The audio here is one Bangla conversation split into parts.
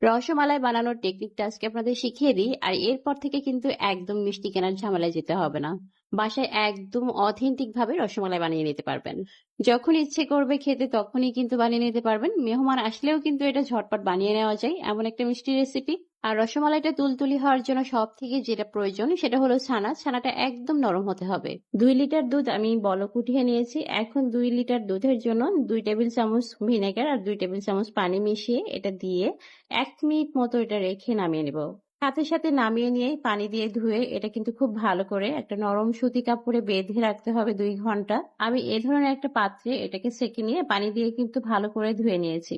রসমালাই বানানোর টেকনিকটা আজকে আপনাদের শিখিয়ে দিই। আর এরপর থেকে কিন্তু একদম মিষ্টি কেনার ঝামেলায় যেতে হবে না। বাসায় একদম অথেন্টিক ভাবে রসমালাই বানিয়ে নিতে পারবেন। যখন ইচ্ছে করবে খেতে তখনই কিন্তু বানিয়ে নিতে পারবেন। মেহমান আসলেও কিন্তু এটা ঝটপট বানিয়ে নেওয়া যায় এমন একটা মিষ্টি রেসিপি। আর রসমালাইটা তুলতুলি হওয়ার জন্য সব থেকে যেটা প্রয়োজন সেটা হলো ছানা। ছানাটা একদম নরম হতে হবে। 2 লিটার দুধ আমি বলক উঠিয়ে নিয়েছি। এখন 2 লিটার দুধের জন্য 2 টেবিল চামচ ভিনেগার আর 2 টেবিল চামচ পানি মিশিয়ে এটা দিয়ে 1 মিনিট মতো এটা রেখে নামিয়ে নেব। সাথে সাথে নামিয়ে নিয়ে পানি দিয়ে ধুয়ে এটা কিন্তু খুব ভালো করে একটা নরম সুতি কাপড়ে বেঁধে রাখতে হবে 2 ঘন্টা। আমি এ ধরনের একটা পাত্রে এটাকে সেঁকে নিয়ে পানি দিয়ে কিন্তু ভালো করে ধুয়ে নিয়েছি।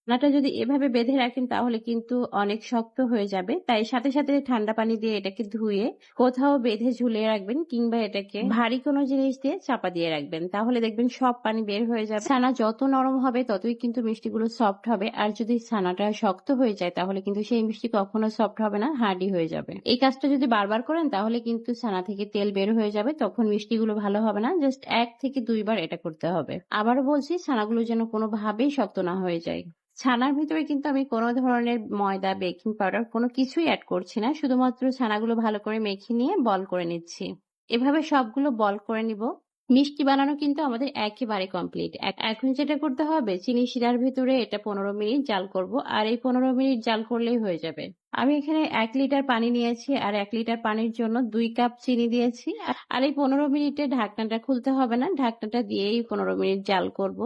ছানাটা যদি এভাবে বেঁধে রাখেন তাহলে কিন্তু অনেক শক্ত হয়ে যাবে। তাই সাথে সাথে ঠান্ডা পানি দিয়ে এটাকে ধুয়ে কোথাও বেঁধে ঝুলিয়ে রাখবেন কিংবা এটাকে ভারী কোনো জিনিস দিয়ে চাপা দিয়ে রাখবেন। তাহলে দেখবেন সব পানি বের হয়ে যাবে। ছানা যত নরম হবে ততই কিন্তু মিষ্টিগুলো সফট হবে। আর যদি ছানাটা শক্ত হয়ে যায় তাহলে কিন্তু সেই মিষ্টি কখনো সফট হবে না, হার্ডি হয়ে যাবে। এই কাজটা যদি বারবার করেন তাহলে কিন্তু ছানা থেকে তেল বের হয়ে যাবে, তখন মিষ্টিগুলো ভালো হবে না। জাস্ট 1 থেকে 2 বার এটা করতে হবে। আবারও বলছি, ছানাগুলো যেন কোনোভাবেই শক্ত না হয়ে যায়। ছানার ভিতরে কিন্তু আমি কোনো ধরনের ময়দা, বেকিং পাউডার কোনো কিছুই এড করছি না। শুধুমাত্র ছানাগুলো ভালো করে মেখে নিয়ে বল করে নিচ্ছি। এভাবে সবগুলো বল করে নিব। মিষ্টি বানানো কিন্তু আমাদের একেবারে কমপ্লিট। এখন যেটা করতে হবে, চিনি শিরার ভিতরে এটা 15 মিনিট জাল করব। আর এই 15 মিনিট জাল করলেই হয়ে যাবে। আমি এখানে 1 লিটার পানি নিয়েছি আর 1 লিটার পানির জন্য 2 কাপ চিনি দিয়েছি। আর এই 15 মিনিটে ঢাকনাটা খুলতে হবে না। ঢাকনাটা দিয়েই 15 মিনিট জাল করব।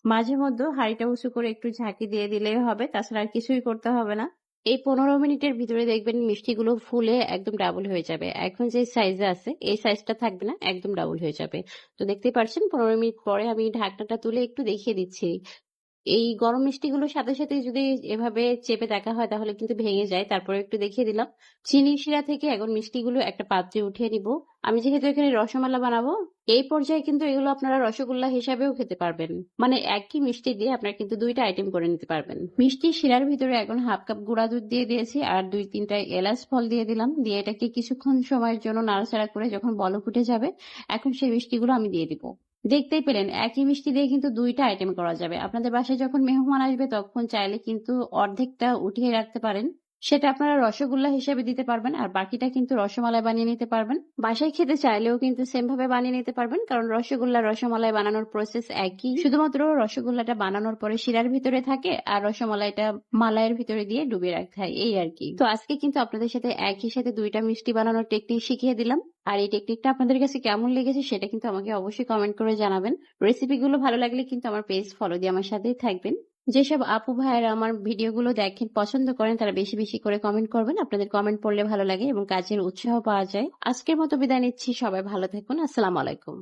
মাঝে মধ্যে হাঁড়িটা উঁচু করে একটু ঝাঁকি দিয়ে দিলেই হবে, তাছাড়া আর কিছুই করতে হবে না। এই 15 মিনিটের ভিতরে দেখবেন মিষ্টিগুলো ফুলে একদম ডাবল হয়ে যাবে। এখন যে সাইজে আছে এই সাইজটা থাকবে না, একদম ডাবল হয়ে যাবে। তো দেখতেই পাচ্ছেন 15 মিনিট পরে আমি ঢাকনাটা তুলে একটু দেখিয়ে দিচ্ছি। এই গরম মিষ্টিগুলোর সাথে সাথে যদি এভাবে চেপে দেখা হয় তাহলে কিন্তু ভেঙে যায়। তারপরে একটু দেখিয়ে দিলাম। চিনি শিরা থেকে এখন মিষ্টিগুলো একটা পাত্রে উঠিয়ে নিব। আমি যেহেতু এখানে রসমালা বানাবো, এই পর্যায়ে কিন্তু এগুলো আপনারা রসগোল্লা হিসাবেও খেতে পারবেন। মানে একই মিষ্টি দিয়ে আপনারা কিন্তু 2টা আইটেম করে নিতে পারবেন। মিষ্টি শিরার ভিতরে এখন হাফ কাপ গুঁড়া দুধ দিয়ে দিয়েছি আর 2-3টা এলাচ ফল দিয়ে দিলাম। দিয়ে এটাকে কিছুক্ষণ সময়ের জন্য নাড়াচাড়া করে যখন বলক উঠে যাবে, এখন সেই মিষ্টিগুলো আমি দিয়ে দিব। দেখতেই পেলেন একই মিষ্টি দিয়ে কিন্তু 2টা আইটেম করা যাবে। আপনাদের বাসায় যখন মেহমান আসবে তখন চাইলে কিন্তু অর্ধেকটা উঠিয়ে রাখতে পারেন। সেটা আপনারা রসগোল্লা হিসেবে দিতে পারবেন আর বাকিটা কিন্তু রসমালাই বানিয়ে নিতে পারবেন। বাসায় খেতে চাইলেও কিন্তু সেম ভাবে বানিয়ে নিতে পারবেন, কারণ রসগোল্লা রসমালাই বানানোর প্রসেস একই। শুধুমাত্র রসগোল্লাটা বানানোর পরে শিরার ভিতরে থাকে আর রসমালাইটা মালাইয়ের ভিতরে দিয়ে ডুবিয়ে রাখতে হয়, এই আর কি। তো আজকে কিন্তু আপনাদের সাথে একই সাথে 2টা মিষ্টি বানানোর টেকনিক শিখিয়ে দিলাম। আর এই টেকনিকটা আপনাদের কাছে কেমন লেগেছে সেটা কিন্তু আমাকে অবশ্যই কমেন্ট করে জানাবেন। রেসিপিগুলো ভালো লাগলে কিন্তু আমার পেজ ফলো দিয়ে আমার সাথেই থাকবেন। যেসব আপু ভাইয়েরা আমার ভিডিওগুলো দেখেন, পছন্দ করেন, তারা বেশি বেশি করে কমেন্ট করবেন। আপনাদের কমেন্ট পড়লে ভালো লাগে এবং কাজের উৎসাহ পাওয়া যায়। আজকের মতো বিদায় নিচ্ছি। সবাই ভালো থাকুন। আসসালামু আলাইকুম।